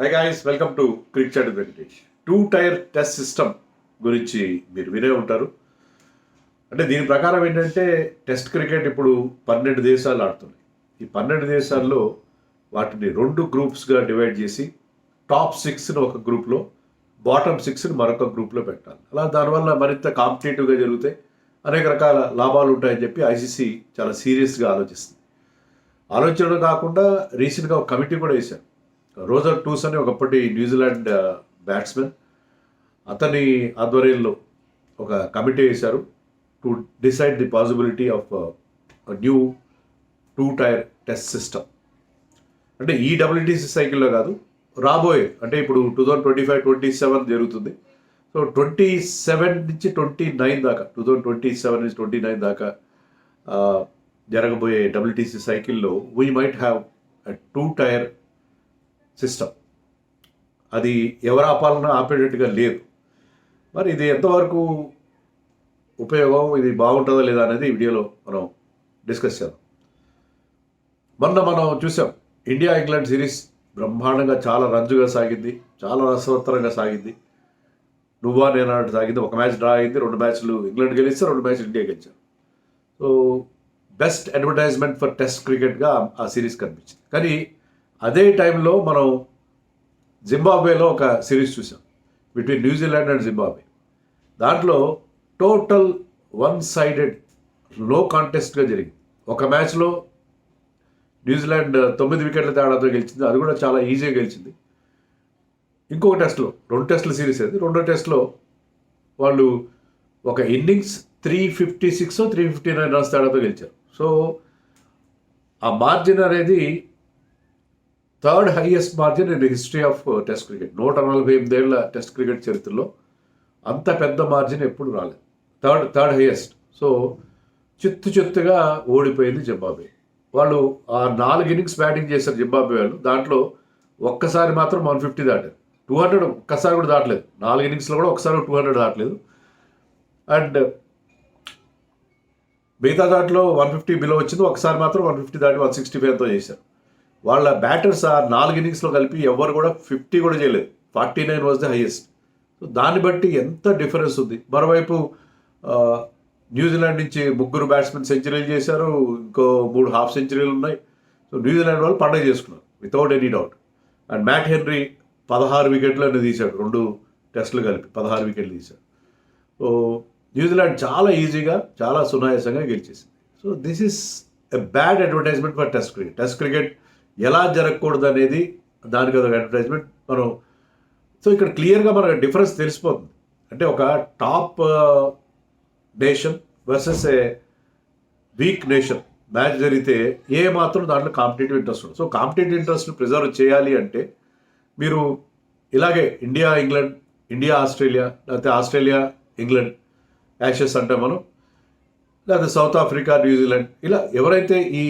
High guys, welcome to cricket chat Venkatesh. Two tier test system గురించి మీరు వినే ఉంటారు. అంటే దీని ప్రకారం ఏంటంటే టెస్ట్ క్రికెట్ ఇప్పుడు 12 దేశాలు ఆడుతున్నాయి. ఈ 12 దేశాల్లో వాటిని 2 గ్రూప్స్గా డివైడ్ చేసి టాప్ 6ని ఒక గ్రూప్లో, బాటమ్ 6ని మరొక గ్రూప్లో పెట్టాలి. అలా దానివల్ల మరింత కాంపిటేటివ్గా జరిగితే అనేక రకాల లాభాలు ఉంటాయని చెప్పి ఐసీసీ చాలా సీరియస్గా ఆలోచిస్తుంది. ఆలోచన కాకుండా రీసెంట్గా ఒక కమిటీ కూడా వేశారు. రోజర్ టూస్ అని ఒకప్పటి న్యూజిలాండ్ బ్యాట్స్మెన్, అతని ఆధ్వర్యంలో ఒక కమిటీ వేశారు to decide the possibility of new two tier test system. అంటే ఈ డబ్ల్యూటీసీ సైకిల్లో కాదు, రాబోయే అంటే ఇప్పుడు 2025-27 జరుగుతుంది. సో 27 నుంచి 29 దాకా, 2027 నుంచి 29 దాకా జరగబోయే డబ్ల్యూటీసీ సైకిల్లో వీ మైట్ హ్యావ్ 2-టైర్ సిస్టమ్. అది ఎవరు ఆపాలన్నా ఆపేటట్టుగా లేదు. మరి ఇది ఎంతవరకు ఉపయోగం, ఇది బాగుంటుందా లేదా అనేది ఈ వీడియోలో మనం డిస్కస్ చేద్దాం. మనం చూసాం, ఇండియా ఇంగ్లాండ్ సిరీస్ బ్రహ్మాండంగా చాలా రంజుగా సాగింది, చాలా రసవత్తరంగా సాగింది. నువ్వా నేనా సాగింది. ఒక మ్యాచ్ డ్రా అయింది, 2 మ్యాచ్లు ఇంగ్లాండ్ గెలిస్తే 2 మ్యాచ్లు ఇండియా గెలిచారు. So best advertisement for test క్రికెట్గా ఆ సిరీస్ కనిపించింది. కానీ అదే టైంలో మనం జింబాబ్వేలో ఒక సిరీస్ చూసాం బిట్వీన్ న్యూజిలాండ్ అండ్ జింబాబ్వే. దాంట్లో టోటల్ 1-సైడెడ్ లో కాంటెస్ట్గా జరిగింది. ఒక మ్యాచ్లో న్యూజిలాండ్ 9 వికెట్ల తేడాతో గెలిచింది, అది కూడా చాలా ఈజీగా గెలిచింది. ఇంకొక టెస్ట్లో, 2 టెస్టుల సిరీస్ అది, 2వ టెస్ట్లో వాళ్ళు ఒక ఇన్నింగ్స్ 356 359 రన్స్ తేడాతో గెలిచారు. సో ఆ మార్జిన్ అనేది 3rd highest margin in history of test cricket. 148 ఏళ్ల టెస్ట్ క్రికెట్ చరిత్రలో అంత పెద్ద మార్జిన్ ఎప్పుడు రాలేదు. Third highest. సో చిత్తుగా ఓడిపోయింది జింబాబ్వే. వాళ్ళు ఆ 4 ఇన్నింగ్స్ బ్యాటింగ్ చేశారు జింబాబ్వే వాళ్ళు. దాంట్లో ఒక్కసారి మాత్రం 150 దాటారు. 200 ఒక్కసారి కూడా దాటలేదు. 4 ఇన్నింగ్స్లో కూడా ఒకసారి 200 దాటలేదు. అండ్ మిగతా దాంట్లో 150 బిలో వచ్చింది. ఒకసారి మాత్రం 150 దాటి 165తో చేశారు. వాళ్ళ బ్యాటర్స్ ఆ 4 ఇన్నింగ్స్లో కలిపి ఎవరు కూడా 50 కూడా చేయలేదు. 49 వాజ్ ది హైయెస్ట్. సో దాన్ని బట్టి ఎంత డిఫరెన్స్ ఉంది. మరోవైపు న్యూజిలాండ్ నుంచి 3 బ్యాట్స్మెన్ సెంచరీలు చేశారు, ఇంకో 3 హాఫ్ సెంచరీలు ఉన్నాయి. సో న్యూజిలాండ్ వాళ్ళు పండగ చేసుకున్నారు without any doubt. And Matt Henry 16 వికెట్లను తీశాడు, 2 టెస్టులు కలిపి 16 వికెట్లు తీశాడు. సో న్యూజిలాండ్ చాలా ఈజీగా, చాలా సునాయాసంగా గెలిచేసింది. So this is a bad advertisement for test cricket. Test cricket ఎలా జరగకూడదు అనేది దానికి ఒక అడ్వర్టైజ్మెంట్. సో ఇక్కడ క్లియర్గా మనకు డిఫరెన్స్ తెలిసిపోతుంది. అంటే ఒక టాప్ నేషన్ వర్సెస్ ఏ వీక్ నేషన్ మ్యాచ్ జరిగితే ఏ మాత్రం దాంట్లో కాంపిటేటివ్ ఇంట్రెస్ట్ ఉంటుంది. సో కాంపిటేటివ్ ఇంట్రెస్ట్ని ప్రిజర్వ్ చేయాలి అంటే మీరు ఇలాగే ఇండియా ఇంగ్లాండ్, ఇండియా ఆస్ట్రేలియా, లేకపోతే ఆస్ట్రేలియా ఇంగ్లాండ్ యాషెస్ అంటే మనం, లేకపోతే సౌత్ ఆఫ్రికా న్యూజిలాండ్, ఇలా ఎవరైతే ఈ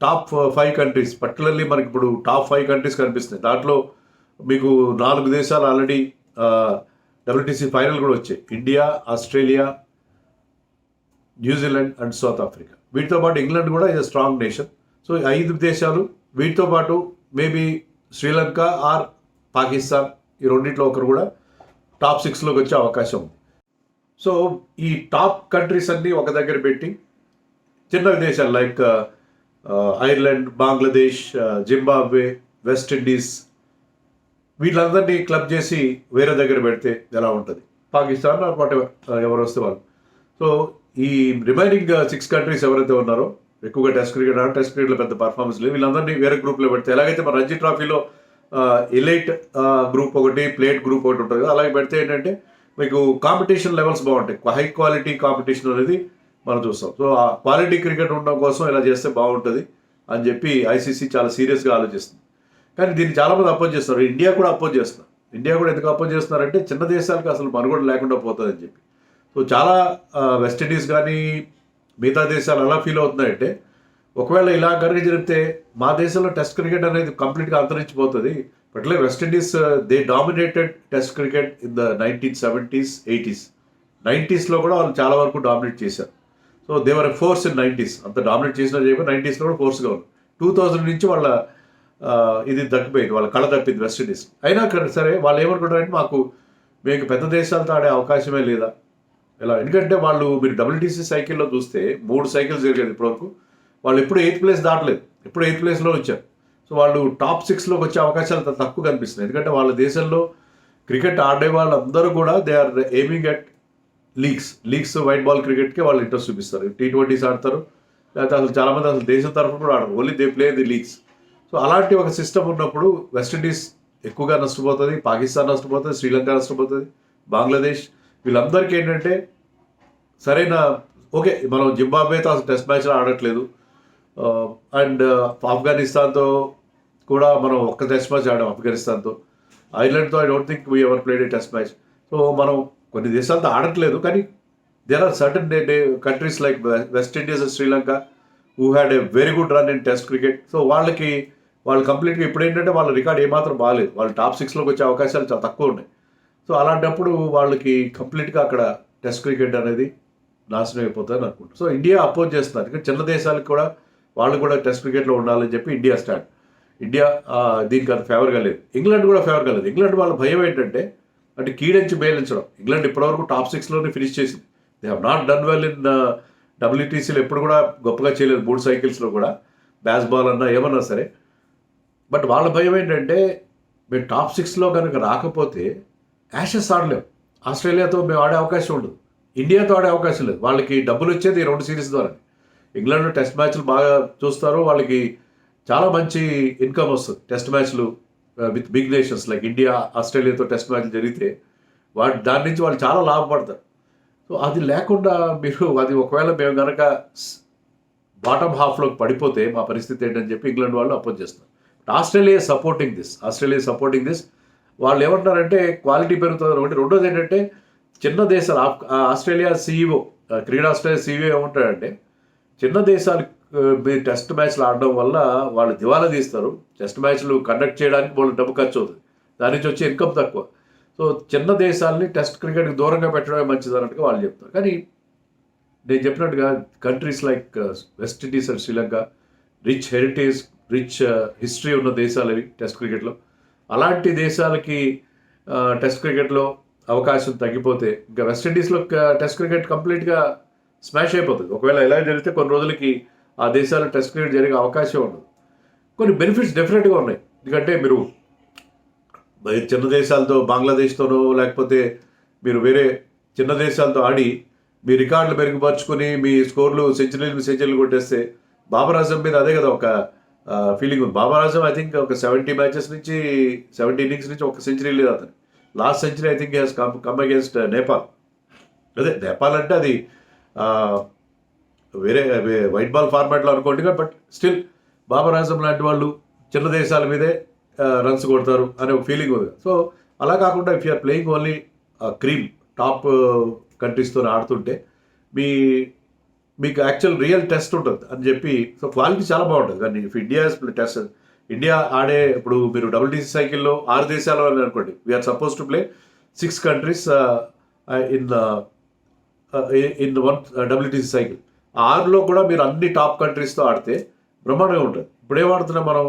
టాప్ 5 కంట్రీస్, పర్టికులర్లీ మనకి ఇప్పుడు టాప్ 5 కంట్రీస్ కనిపిస్తున్నాయి. దాంట్లో మీకు 4 దేశాలు ఆల్రెడీ డబ్ల్యూటీసీ ఫైనల్ కూడా వచ్చాయి. India, Australia, New Zealand and south Africa. వీటితో పాటు ఇంగ్లాండ్ కూడా ఇది స్ట్రాంగ్ నేషన్. సో 5 దేశాలు, వీటితో పాటు మేబీ శ్రీలంక ఆర్ పాకిస్తాన్, ఈ రెండింటిలో ఒకరు కూడా టాప్ 6లోకి వచ్చే అవకాశం ఉంది. సో ఈ టాప్ కంట్రీస్ అన్నీ ఒక దగ్గర పెట్టి చిన్న దేశాలు like Ireland, Bangladesh, Zimbabwe, West Indies, వీళ్ళందరినీ క్లబ్ చేసి వేరే దగ్గర పెడితే ఎలా ఉంటుంది? పాకిస్తాన్ ఎవరు వస్తే వాళ్ళు. సో ఈ రిమైనింగ్ 6 కంట్రీస్ ఎవరైతే ఉన్నారో, ఎక్కువగా టెస్ట్ క్రికెట్లో పెద్ద పర్ఫార్మెన్స్ లేదు, వీళ్ళందరినీ వేరే గ్రూప్లో పెడితే ఎలాగైతే మన రంజీ ట్రాఫీలో ఎలైట్ గ్రూప్ ఒకటి, ప్లేట్ గ్రూప్ ఒకటి ఉంటుంది కదా, అలాగే పెడితే ఏంటంటే మీకు కాంపిటీషన్ లెవెల్స్ బాగుంటాయి. హై క్వాలిటీ కాంపిటీషన్ అనేది మనం చూస్తాం. సో ఆ క్వాలిటీ క్రికెట్ ఉండడం కోసం ఇలా చేస్తే బాగుంటుంది అని చెప్పి ఐసీసీ చాలా సీరియస్గా ఆలోచిస్తుంది. కానీ దీన్ని చాలామంది అపోజ్ చేస్తున్నారు. ఇండియా కూడా అపోజ్ చేస్తున్నారు. ఇండియా కూడా ఎందుకు అపోజ్ చేస్తున్నారంటే చిన్న దేశాలకు అసలు మనుగడ లేకుండా పోతుందని చెప్పి. సో చాలా వెస్టిండీస్ కానీ మిగతా దేశాలు ఎలా ఫీల్ అవుతున్నాయంటే, ఒకవేళ ఇలా కనుక జరిగితే మా దేశంలో టెస్ట్ క్రికెట్ అనేది కంప్లీట్గా అంతరించిపోతుంది. Particular West Indies they dominated test cricket in the 1970s, 80s. 90sలో కూడా వాళ్ళు చాలా వరకు డామినేట్ చేశారు. So they were force in 90s. అంత డామినేట్ చేసినా చేయబోయి 90sలో కూడా ఫోర్స్గా ఉంది. 2000 నుంచి వాళ్ళ ఇది తగ్గిపోయింది, వాళ్ళ కళ తప్పింది వెస్టిండీస్. అయినా సరే వాళ్ళు ఏమనుకుంటారంటే మీకు పెద్ద దేశాలతో ఆడే అవకాశమే లేదా ఎలా, ఎందుకంటే వాళ్ళు మీరు WTC సైకిల్లో చూస్తే 3 సైకిల్స్ జరిగేది ఇప్పటివరకు, వాళ్ళు ఎప్పుడు 8th ప్లేస్ దాటలేదు, ఎప్పుడు 8th ప్లేస్లో వచ్చారు. సో వాళ్ళు టాప్ 6లోకి వచ్చే అవకాశాలు తక్కువ కనిపిస్తున్నాయి, ఎందుకంటే వాళ్ళ దేశంలో క్రికెట్ ఆడే వాళ్ళందరూ కూడా they are aiming at leagues white ball క్రికెట్కే వాళ్ళు ఇంట్రెస్ట్ చూపిస్తారు. T20s ఆడతారు, లేకపోతే అసలు చాలామంది అసలు దేశం తరఫున కూడా ఆడరు, only they play the leagues. So అలాంటి ఒక సిస్టమ్ ఉన్నప్పుడు వెస్టిండీస్ ఎక్కువగా నష్టపోతుంది, పాకిస్తాన్ నష్టపోతుంది, శ్రీలంక నష్టపోతుంది, బంగ్లాదేశ్. వీళ్ళందరికీ ఏంటంటే సరైన ఓకే, మనం జింబాబ్వేతో అసలు టెస్ట్ మ్యాచ్లో ఆడట్లేదు, అండ్ ఆఫ్ఘనిస్తాన్తో కూడా మనం ఒక్క test match ఆడాం, ఆఫ్ఘనిస్తాన్తో. ఐర్లాండ్తో I don't think we ever played A test match. So మనం కొన్ని దేశాలతో ఆడట్లేదు, కానీ there are certain countries like west Indies and Sri Lanka who had a very good run in test cricket. So వాళ్ళు కంప్లీట్గా ఇప్పుడు ఏంటంటే వాళ్ళ రికార్డ్ ఏమాత్రం బాగాలేదు, వాళ్ళు టాప్ 6లోకి వచ్చే అవకాశాలు చాలా తక్కువ ఉన్నాయి. సో అలాంటప్పుడు వాళ్ళకి కంప్లీట్గా అక్కడ టెస్ట్ క్రికెట్ అనేది నాశనం అయిపోతుందని అనుకుంటారు. సో ఇండియా అపోజ్ చేస్తున్నారు, ఇంకా చిన్న దేశాలకు కూడా వాళ్ళు కూడా టెస్ట్ క్రికెట్లో ఉండాలని చెప్పి ఇండియా దీనికి అంత ఫేవర్గా లేదు. ఇంగ్లాండ్ కూడా ఫేవర్గా లేదు. ఇంగ్లాండ్ వాళ్ళ భయం ఏంటంటే అంటే కీడించి బేలించడం. ఇంగ్లాండ్ ఇప్పటివరకు టాప్ 6లోనే ఫినిష్ చేసింది. They have not done well in WTCలో, ఎప్పుడు కూడా గొప్పగా చేయలేదు 3 సైకిల్స్లో కూడా, బ్యాస్బాల్ అన్నా ఏమన్నా సరే. బట్ వాళ్ళ భయం ఏంటంటే మేము టాప్ 6లో కనుక రాకపోతే యాషెస్ ఆడలేం, ఆస్ట్రేలియాతో మేము ఆడే అవకాశం ఉండదు, ఇండియాతో ఆడే అవకాశం లేదు. వాళ్ళకి డబ్బులు వచ్చేది ఈ 2 సిరీస్ ద్వారా. ఇంగ్లాండ్లో టెస్ట్ మ్యాచ్లు బాగా చూస్తారు, వాళ్ళకి చాలా మంచి ఇన్కమ్ వస్తుంది. టెస్ట్ మ్యాచ్లు with big nations like India, ఆస్ట్రేలియాతో టెస్ట్ మ్యాచ్లు జరిగితే దాని నుంచి వాళ్ళు చాలా లాభపడతారు. సో అది లేకుండా అది ఒకవేళ మేము కనుక బాటమ్ హాఫ్లోకి పడిపోతే మా పరిస్థితి ఏంటని చెప్పి ఇంగ్లాండ్ వాళ్ళు అపోజ్ చేస్తారు. Australia supporting this. వాళ్ళు ఏమంటారంటే క్వాలిటీ పెరుగుతుంది ఒకటి. రెండోది ఏంటంటే చిన్న దేశాలు, ఆస్ట్రేలియా CEO, క్రీడా ఆస్ట్రేలియా CEO ఏమంటాడంటే చిన్న దేశాలు మీరు టెస్ట్ మ్యాచ్లు ఆడడం వల్ల వాళ్ళు దివాలా తీస్తారు, టెస్ట్ మ్యాచ్లు కండక్ట్ చేయడానికి వాళ్ళు డబ్బు ఖర్చు అవుతుంది, దాని నుంచి వచ్చే ఇన్కమ్ తక్కువ. సో చిన్న దేశాలని టెస్ట్ క్రికెట్కి దూరంగా పెట్టడమే మంచిది అన్నట్టుగా వాళ్ళు చెప్తారు. కానీ నేను చెప్పినట్టుగా countries like west Indies and Sri Lanka rich history ఉన్న దేశాలు అవి టెస్ట్ క్రికెట్లో. అలాంటి దేశాలకి టెస్ట్ క్రికెట్లో అవకాశం తగ్గిపోతే ఇంకా వెస్ట్ ఇండీస్లో టెస్ట్ క్రికెట్ కంప్లీట్గా స్మాష్ అయిపోతుంది. ఒకవేళ ఎలా జరిగితే కొన్ని రోజులకి ఆ దేశాల్లో టెస్ట్ క్రికెట్ జరిగే అవకాశం ఉండదు. కొన్ని బెనిఫిట్స్ డెఫినెట్గా ఉన్నాయి, ఎందుకంటే మీరు చిన్న దేశాలతో, బంగ్లాదేశ్తోనో లేకపోతే మీరు వేరే చిన్న దేశాలతో ఆడి మీ రికార్డులు మెరుగుపరుచుకొని మీ స్కోర్లు సెంచరీలు కొట్టేస్తే, బాబర్ ఆజం మీద అదే కదా ఒక ఫీలింగ్ ఉంది. బాబర్ ఆజం ఐ థింక్ ఒక 70 మ్యాచెస్ నుంచి 70 ఇన్నింగ్స్ నుంచి ఒక సెంచరీ లేదు అతను. Last century I think has come against Nepal. Nepal అంటే అది వేరే వైట్ బాల్ ఫార్మాట్లో అనుకోండి, బట్ స్టిల్ బాబర్ ఆజం లాంటి వాళ్ళు చిన్న దేశాల మీదే రన్స్ కొడతారు అనే ఒక ఫీలింగ్ ఉంది. సో అలా కాకుండా if you're playing only cream top కంట్రీస్తో ఆడుతుంటే మీకు యాక్చువల్ రియల్ టెస్ట్ ఉంటుంది అని చెప్పి, సో క్వాలిటీ చాలా బాగుంటుంది. కానీ ఇఫ్ ఇండియా ఆడే ఇప్పుడు మీరు WTC సైకిల్లో 6 దేశాల వాళ్ళు అనుకోండి, we're suppose to play 6 countries in one WTC cycle. 6లో కూడా మీరు అన్ని టాప్ కంట్రీస్తో ఆడితే బ్రహ్మాండంగా ఉంటుంది. ఇప్పుడు ఏం ఆడుతున్నాం మనం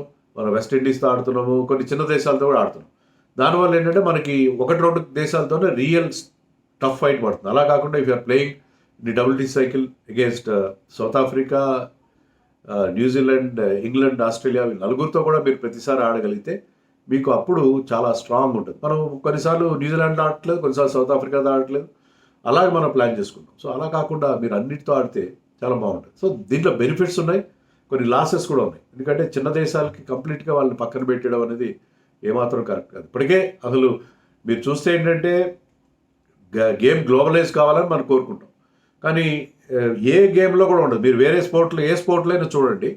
వెస్ట్ ఇండీస్తో ఆడుతున్నాము, కొన్ని చిన్న దేశాలతో కూడా ఆడుతున్నాం. దానివల్ల ఏంటంటే మనకి 1-2 దేశాలతోనే రియల్ టఫ్ ఫైట్ పడుతుంది. అలా కాకుండా if you're playing the WTC cycle against south Africa, New Zealand, England, Australia, నలుగురితో కూడా మీరు ప్రతిసారి ఆడగలిగితే మీకు అప్పుడు చాలా స్ట్రాంగ్ ఉంటుంది. మనం కొన్నిసార్లు న్యూజిలాండ్ ఆడట్లేదు, కొన్నిసార్లు సౌత్ ఆఫ్రికాతో ఆడట్లేదు, అలాగే మనం ప్లాన్ చేసుకుంటాం. సో అలా కాకుండా మీరు అన్నిటితో ఆడితే చాలా బాగుంటుంది. సో దీంట్లో బెనిఫిట్స్ ఉన్నాయి, కొన్ని లాసెస్ కూడా ఉన్నాయి. ఎందుకంటే చిన్న దేశాలకి కంప్లీట్గా వాళ్ళని పక్కన పెట్టడం అనేది ఏమాత్రం కరెక్ట్ కాదు. ఇప్పటికే అసలు మీరు చూస్తే ఏంటంటే గేమ్ గ్లోబలైజ్ కావాలని మనం కోరుకుంటాం, కానీ ఏ గేమ్లో కూడా ఉండదు. మీరు వేరే ఏ స్పోర్ట్లో అయినా చూడండి,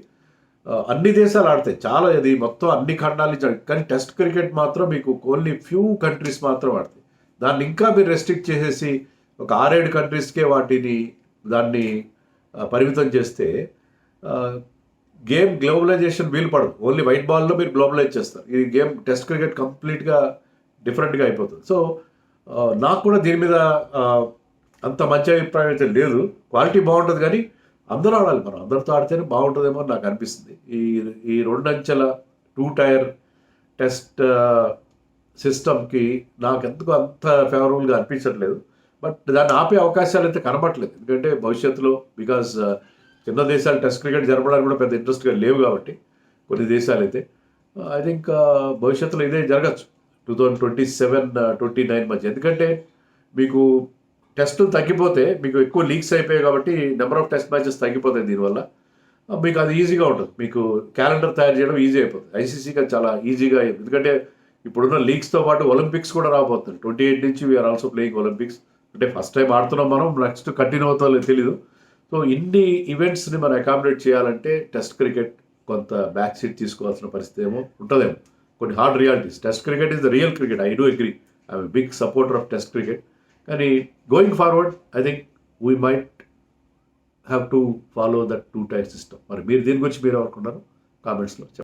అన్ని దేశాలు ఆడతాయి, చాలా ఇది మొత్తం అన్ని ఖండాల నుంచి. కానీ టెస్ట్ క్రికెట్ మాత్రం మీకు ఓన్లీ ఫ్యూ కంట్రీస్ మాత్రం ఆడతాయి. దాన్ని ఇంకా మీరు రెస్ట్రిక్ట్ చేసేసి ఒక 6-7 కంట్రీస్కే దాన్ని పరిమితం చేస్తే గేమ్ గ్లోబలైజేషన్ వీలు పడదు. ఓన్లీ వైట్ బాల్లో మీరు గ్లోబలైజ్ చేస్తారు. ఈ గేమ్ టెస్ట్ క్రికెట్ కంప్లీట్గా డిఫరెంట్గా అయిపోతుంది. సో నాకు కూడా దీని మీద అంత మంచి అభిప్రాయం అయితే లేదు. క్వాలిటీ బాగుంటుంది, కానీ అందరూ ఆడాలి, మనం అందరితో ఆడితేనే బాగుంటుందేమో అని నాకు అనిపిస్తుంది. ఈ 2 అంచెల టైర్ టెస్ట్ సిస్టమ్కి నాకు ఎందుకు అంత ఫేవరబుల్గా అనిపించట్లేదు. బట్ దాన్ని ఆపే అవకాశాలు అయితే కనబడట్లేదు. ఎందుకంటే భవిష్యత్తులో బికాజ్ చిన్న దేశాలు టెస్ట్ క్రికెట్ జరపడానికి కూడా పెద్ద ఇంట్రెస్ట్గా లేవు కాబట్టి కొన్ని దేశాలు అయితే ఐ థింక్ భవిష్యత్తులో ఇదే జరగచ్చు 2027-29 మధ్య. ఎందుకంటే మీకు టెస్టులు తగ్గిపోతే మీకు ఎక్కువ లీక్స్ అయిపోయాయి కాబట్టి నెంబర్ ఆఫ్ టెస్ట్ మ్యాచెస్ తగ్గిపోతాయి. దీనివల్ల మీకు అది ఈజీగా ఉంటుంది. మీకు క్యాలెండర్ తయారు చేయడం ఈజీ అయిపోతుంది. ఐసీసీకి అది చాలా ఈజీగా ఎందుకంటే ఇప్పుడున్న లీగ్స్తో పాటు ఒలింపిక్స్ కూడా రాబోతుంది. 28 నుంచి వీఆర్ ఆల్సో ప్లేయింగ్ ఒలింపిక్స్. అంటే ఫస్ట్ టైం ఆడుతున్నాం మనం, నెక్స్ట్ కంటిన్యూ అవుతుందో తెలీదు. సో ఇన్ని ఈవెంట్స్ని మనం అకామిడేట్ చేయాలంటే టెస్ట్ క్రికెట్ కొంత బ్యాక్ సీట్ తీసుకోవాల్సిన పరిస్థితి ఏమో ఉంటుందేమో. కొన్ని hard realities. Test cricket is the real cricket. I do agree. I'm a big supporter of test cricket. కానీ going forward I think we might have to follow that 2 tier system. మరి మీరు దీని గురించి మీరు అనుకున్నారు కామెంట్స్లో చెప్పండి.